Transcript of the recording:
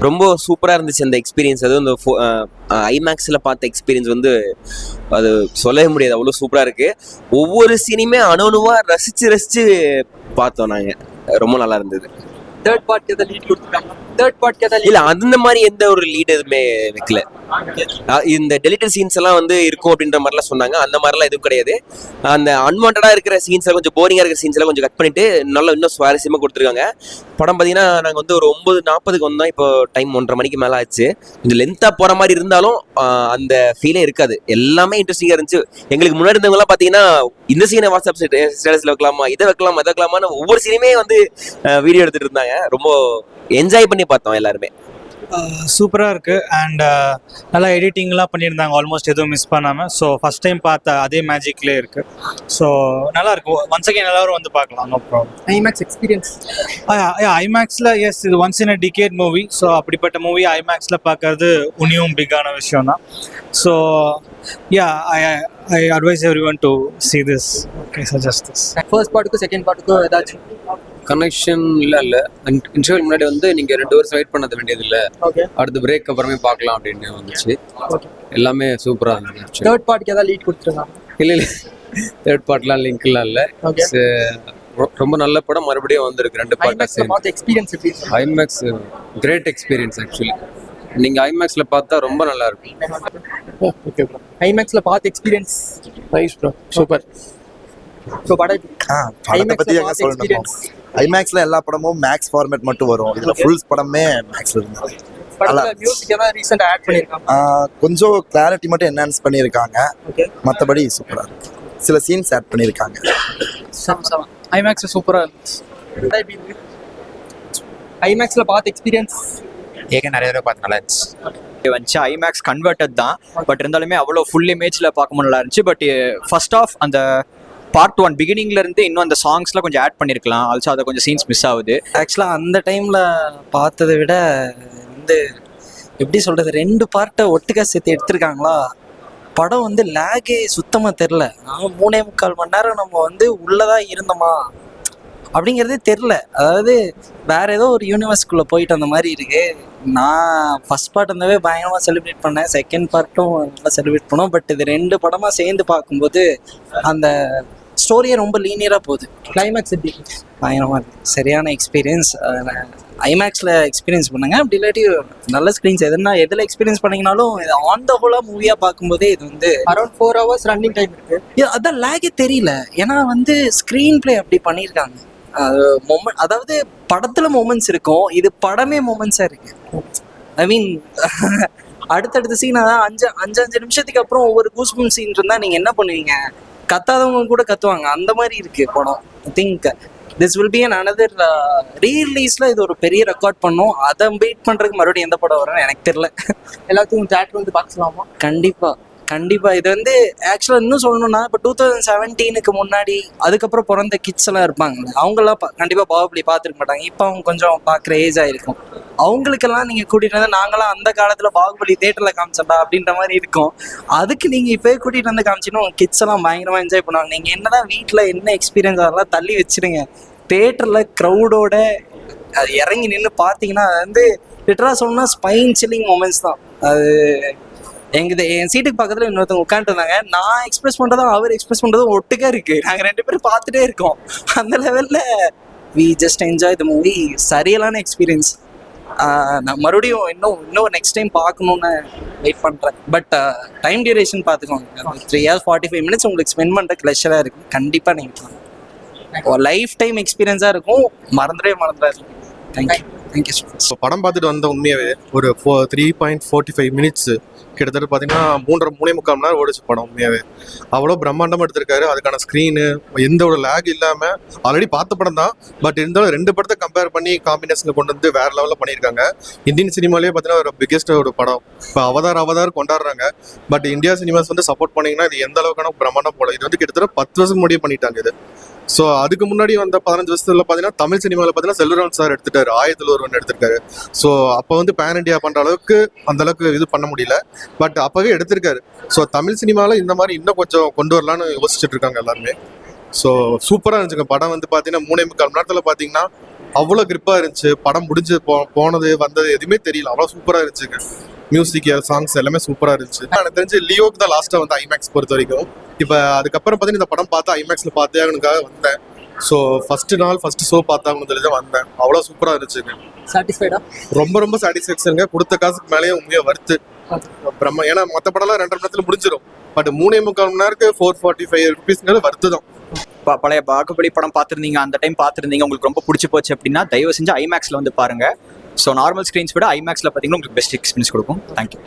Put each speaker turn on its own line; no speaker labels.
ரொம்ப சூப்பராக இருந்துச்சு அந்த எக்ஸ்பீரியன்ஸ். அதுவும் இந்த ஐமேக்ஸில் பார்த்த எக்ஸ்பீரியன்ஸ் வந்து அது சொல்லவே முடியாது, அவ்வளோ சூப்பராக இருக்குது. ஒவ்வொரு சீனையுமே அணுவா ரசித்து ரசித்து பார்த்தோம் நாங்கள். ரொம்ப நல்லா இருந்தது.
தேர்ட் பார்ட் எதை லீட் கொடுத்துருக்காங்க? தேர்ட் பார்ட் எதை
இல்ல அந்த மாதிரி எந்த ஒரு லீட் எதுவுமே வைக்கல. இந்த டெலிட்டட் சீன்ஸ் எல்லாம் வந்து இருக்கும் அப்படின்ற மாதிரிலாம் சொன்னாங்க. அந்த மாதிரிலாம் எதுவும் கிடையாது. அந்த அன்வான்டா இருக்கிற சீன்ஸ், கொஞ்சம் போரிங்கா இருக்கிற சீன்ஸ் எல்லாம் கொஞ்சம் கட் பண்ணிட்டு நல்லா இன்னும் சுவாரஸ்யமா கொடுத்துருக்காங்க. படம் பார்த்தீங்கன்னா நாங்கள் வந்து ஒரு 9:40 வந்தோம். இப்போ டைம் 1:30 மணிக்கு மேலே ஆச்சு. கொஞ்சம் லென்த்தாக போகிற மாதிரி இருந்தாலும் அந்த ஃபீலே இருக்காது. எல்லாமே இன்ட்ரெஸ்டிங்காக இருந்துச்சு. எங்களுக்கு முன்னாடி இருந்தவங்கலாம் பார்த்தீங்கன்னா இந்த சீனை வாட்ஸ்அப் ஸ்டேட்டஸில் வைக்கலாமா, இதை வைக்கலாமா, அதை வைக்கலாமான்னு ஒவ்வொரு சீனையுமே வந்து வீடியோ எடுத்துகிட்டு இருந்தாங்க. ரொம்ப என்ஜாய் பண்ணி பார்த்தோம் எல்லாருமே.
சூப்பராக இருக்குது. அண்ட் நல்லா எடிட்டிங்லாம் பண்ணியிருந்தாங்க, ஆல்மோஸ்ட் எதுவும் மிஸ் பண்ணாமல். ஸோ ஃபஸ்ட் டைம் பார்த்த அதே மேஜிக்லேயே இருக்குது. ஸோ நல்லாயிருக்கும். ஒன்ஸ் அகேன் எல்லோரும் வந்து பார்க்கலாம், நோ ப்ராப்ளம்.
ஐமேக்ஸ் எக்ஸ்பீரியன்ஸ்
ஐமேக்ஸில் எஸ், இது once in a decade movie. So அப்படிப்பட்ட மூவி ஐமேக்ஸில் பார்க்கறது உனியும் பிக்கான விஷயம் தான். So I advise everyone to see this. Okay, suggest this.
First பார்ட்டுக்கும் செகண்ட் பார்ட்டுக்கும் ஏதாச்சும்
கனெக்ஷன் இல்லை. இன்டர்வல் முன்னாடி வந்து நீங்கள் 2 வருஷம் வெயிட் பண்ணது வேண்டியது இல்லை, அடுத்த பிரேக் அப்புறமே பார்க்கலாம் அப்படின்னு வந்துச்சு. எல்லாமே சூப்பராக இருந்துச்சு.
தேர்ட் பார்ட்டுக்கு ஏதாவது லீட் கொடுத்துருக்காங்க?
இல்லை தேர்ட் பார்ட்லாம் லிங்க்லாம் இல்லை. ரொம்ப நல்ல படம், மறுபடியும் வந்திருக்கு 2 பார்ட்டாக.
எக்ஸ்பீரியன்ஸ் எப்படி?
IMAX great experience. ஆக்சுவலி நீங்கள் ஐமேக்ஸில் பார்த்தா ரொம்ப நல்லா இருக்கும்.
ஓகே ப்ரோ, ஐமேக்ஸில் பார்த்த experience nice bro, super. So
படத்தை பற்றி எங்கே சொல்லணும்? ஐமேக்ஸில் எல்லா படமும் மேக்ஸ் ஃபார்மேட் மட்டும் வரும். இதில் ஃபுல் படமே மேக்ஸில் இருந்தது. கொஞ்சம் கிளாரிட்டி மட்டும் என்ஹான்ஸ் பண்ணியிருக்காங்க, மற்றபடி சூப்பராக இருக்கு. சில சீன்ஸ் ஆட் பண்ணியிருக்காங்க.
ஐமேக்ஸ் சூப்பராக இருந்துச்சு. ஐமேக்ஸில் பார்த்த எக்ஸ்பீரியன்ஸ்
நிறைய தடவை பார்த்து நல்லா இருந்துச்சு. ஐமேக்ஸ் கன்வெர்ட்டட் தான், பட் இருந்தாலுமே அவ்வளோ ஃபுல் இமேஜில் பார்க்கும்போது நல்லா இருந்துச்சு. பட் ஃபர்ஸ்ட் ஆஃப் அந்த பார்ட் 1 பிகினிங்ல இருந்து இன்னும் அந்த சாங்ஸ்லாம் கொஞ்சம் ஆட் பண்ணியிருக்கலாம். ஆல்சோ அதை கொஞ்சம் சீன்ஸ் மிஸ் ஆகுது.
ஆக்சுவலாக அந்த டைமில் பார்த்ததை விட வந்து எப்படி சொல்கிறது, 2 பார்ட்டை ஒட்டுக்கா சேர்த்து எடுத்திருக்காங்களா. படம் வந்து லேகே சுத்தமாக தெரில. 3.25 மணி நேரம் நம்ம வந்து உள்ளதான் இருந்தோமா அப்படிங்கிறதே தெரில. அதாவது வேற ஏதோ ஒரு யூனிவர்ஸ்குள்ளே போயிட்டு அந்த மாதிரி இருக்கு. நான் ஃபர்ஸ்ட் பார்ட் வந்தவே பயங்கரமாக செலிப்ரேட் பண்ணேன், செகண்ட் பார்ட்டும் நல்லா செலிப்ரேட் பண்ணோம். பட் இது 2 படமாக சேர்ந்து பார்க்கும்போது அந்த ஸ்டோரியே ரொம்ப லீனியராக போகுது.
கிளைமேக்ஸ் எப்படி?
பயங்கரமாக இருக்குது. சரியான எக்ஸ்பீரியன்ஸ். ஐமேக்ஸில் எக்ஸ்பீரியன்ஸ் பண்ணுங்க. அப்படி இல்லாட்டி நல்ல ஸ்க்ரீன்ஸ் எதில் எக்ஸ்பீரியன்ஸ் பண்ணிங்கனாலும் இது ஆன் த ஹோலாக மூவியாக பார்க்கும்போதே இது வந்து
அரௌண்ட் 4 hours ரன்னிங் டைம் இருக்குது.
அதான் லேகே தெரியல. ஏன்னா வந்து ஸ்க்ரீன் பிளே அப்படி பண்ணியிருக்காங்க. அதாவது படத்துல மொமெண்ட்ஸ் இருக்கும், இது படமே மொமெண்ட்ஸா இருக்கு. ஐ மீன் அடுத்தடுத்த சீன் அஞ்சு நிமிஷத்துக்கு அப்புறம் ஒவ்வொரு கூஸ்பம் சீன் இருந்தா நீங்க என்ன பண்ணுவீங்க? கத்தாதவங்க கூட கத்துவாங்க, அந்த மாதிரி இருக்கு படம். I think this will be an another ரீரிலீஸ்ல இது ஒரு பெரிய ரெக்கார்ட் பண்ணும். அதை வெயிட் பண்றதுக்கு மறுபடியும் எந்த படம் வரும்னு எனக்கு தெரியல.
எல்லாத்துக்கும் தியேட்டர் வந்து பார்க்கலாமா?
கண்டிப்பா இது வந்து ஆக்சுவலா இன்னும் சொல்லணும்னா இப்போ 2017க்கு முன்னாடி அதுக்கப்புறம் பிறந்த கிட்ஸ் எல்லாம் இருப்பாங்க, அவங்கெல்லாம் கண்டிப்பா பாகுபலி பார்த்துருக்க மாட்டாங்க. இப்போ அவங்க கொஞ்சம் பார்க்குற ஏஜ் ஆயிருக்கும். அவங்களுக்கெல்லாம் நீங்க கூட்டிட்டு வந்து நாங்களாம் அந்த காலத்துல பாகுபலி தியேட்டர்ல காமிச்சோம்டா அப்படின்ற மாதிரி இருக்கும். அதுக்கு நீங்க இப்போ கூட்டிட்டு வந்து காமிச்சினா கிட்ஸ் எல்லாம் பயங்கரமா என்ஜாய் பண்ணுவாங்க. நீங்க என்னதான் வீட்டுல என்ன எக்ஸ்பீரியன்ஸ் அதெல்லாம் தள்ளி வச்சிருங்க, தியேட்டர்ல க்ரௌடோட அது இறங்கி நின்று பார்த்தீங்கன்னா அது வந்து லிட்டரா சொல்லணும்னா ஸ்பைன் சில்லிங் மொமெண்ட்ஸ் தான். அது என் சீட்டுக்கு பக்கத்துல இன்னொருத்தவங்க உட்காந்துட்டு இருந்தாங்க. நான் எக்ஸ்பிரஸ் பண்றதும் அவர் எக்ஸ்பிரஸ் பண்றதும் ஒட்டுக்கா இருக்கு. நாங்க 2 பேரும் பார்த்துட்டே இருக்கோம். அந்த லெவல்ல we just enjoy the movie. சரியான எக்ஸ்பீரியன்ஸ். நான் மறுபடியும் இன்னும் நெக்ஸ்ட் டைம் பார்க்கணும்னு வெயிட் பண்றேன். பட் டைம் டியூரேஷன் பார்த்துக்கோங்க. 3 hours 45 minutes உங்களுக்கு ஸ்பெண்ட் பண்ற ப்ளஷரா இருக்கு. கண்டிப்பா நீங்க லைஃப் டைம் எக்ஸ்பீரியன்ஸா இருக்கும், மறந்துடாது. Thank you so much.
இப்போ படம் பார்த்துட்டு வந்த உண்மையாகவே ஒரு 3.45 minutes கிட்டத்தட்ட பார்த்தீங்கன்னா 3.5 மணி நேரம் ஓடிச்சு படம். உண்மையாகவே அவ்வளோ பிரம்மாண்டமாக எடுத்திருக்காரு. அதுக்கான ஸ்க்ரீனு எந்த ஒரு லேக் இல்லாமல் ஆல்ரெடி பார்த்த படம் தான். பட் இருந்தாலும் 2 படத்தை கம்பேர் பண்ணி காம்பினேஷனில் கொண்டு வந்து வேறு லெவலில் பண்ணியிருக்காங்க. இந்தியன் சினிமாலேயே பார்த்தீங்கன்னா ஒரு பிக்கெஸ்ட் ஒரு படம். இப்போ அவதார் கொண்டாடுறாங்க. பட் இந்தியா சினிமாஸ் வந்து சப்போர்ட் பண்ணிங்கன்னா இது எந்த அளவுக்கான பிரம்மாண்டம் போல. இது வந்து கிட்டத்தட்ட 10 வருஷம் முடிவு பண்ணிட்டாங்க இது. ஸோ அதுக்கு முன்னாடி வந்த 15 வருஷத்துல பார்த்தீங்கன்னா தமிழ் சினிமாவில் பார்த்தீங்கன்னா செல்வராஜ் சார் எடுத்துட்டாரு, 1001 எடுத்திருக்காரு. ஸோ அப்போ வந்து பேன் இண்டியா பண்ணுற அளவுக்கு அந்த அளவுக்கு இது பண்ண முடியல. பட் அப்போவே எடுத்திருக்காரு. ஸோ தமிழ் சினிமாவில் இந்த மாதிரி இன்னும் கொஞ்சம் கொண்டு வரலான்னு யோசிச்சுட்டு இருக்காங்க எல்லாருமே. ஸோ சூப்பராக இருந்துச்சுங்க படம். வந்து பார்த்தீங்கன்னா 3.25 மணி நேரத்தில் பார்த்தீங்கன்னா அவ்வளோ கிரிப்பாக இருந்துச்சு. படம் முடிஞ்சு போனது வந்தது எதுவுமே தெரியல, அவ்வளோ சூப்பராக இருந்துச்சுங்க. மியூசிக் சாங்ஸ் எல்லாமே சூப்பராக இருந்துச்சு. எனக்கு தெரிஞ்சு லியோக்கு தான் லாஸ்ட்டாக வந்து ஐமேக்ஸ் பொறுத்த வரைக்கும். இப்போ அதுக்கப்புறம் பார்த்தீங்கன்னா இந்த படம் பார்த்து ஐமேக்ஸில் பார்த்தே ஆகணுக்காக வந்தேன். ஸோ ஃபர்ஸ்ட் ஷோ பார்த்தாங்கன்னு சொல்லி தான் வந்தேன். அவ்வளோ சூப்பராக இருந்துச்சுங்க.
சாட்டிஸ்ஃபைடா?
ரொம்ப சாட்டிஸ்ஃபேக்ஷனுங்க. கொடுத்த காசுக்கு மேலேயே உண்மையாக வருத்து பிரம்மா. ஏன்னா மற்ற படம்லாம் 2.5 மணி நேரத்தில் முடிஞ்சிடும். பட் 3.25 மணி நேரத்துக்கு 445 ருபீஸ்ங்கிறது வருத்து தான்.
பழைய பாகுபலி படம் பார்த்துருந்தீங்க, அந்த டைம் பார்த்துருந்தீங்க, உங்களுக்கு ரொம்ப பிடிச்சி போச்சு அப்படின்னா தயவு செஞ்சு ஐமேக்ஸில் வந்து பாருங்க. ஸோ நார்மல் ஸ்க்ரீன்ஸ் விட ஐமேக்ஸில் பார்த்தீங்கன்னா உங்களுக்கு பெஸ்ட் எக்ஸ்பீரியன்ஸ் கொடுக்கும். தேங்க்யூ.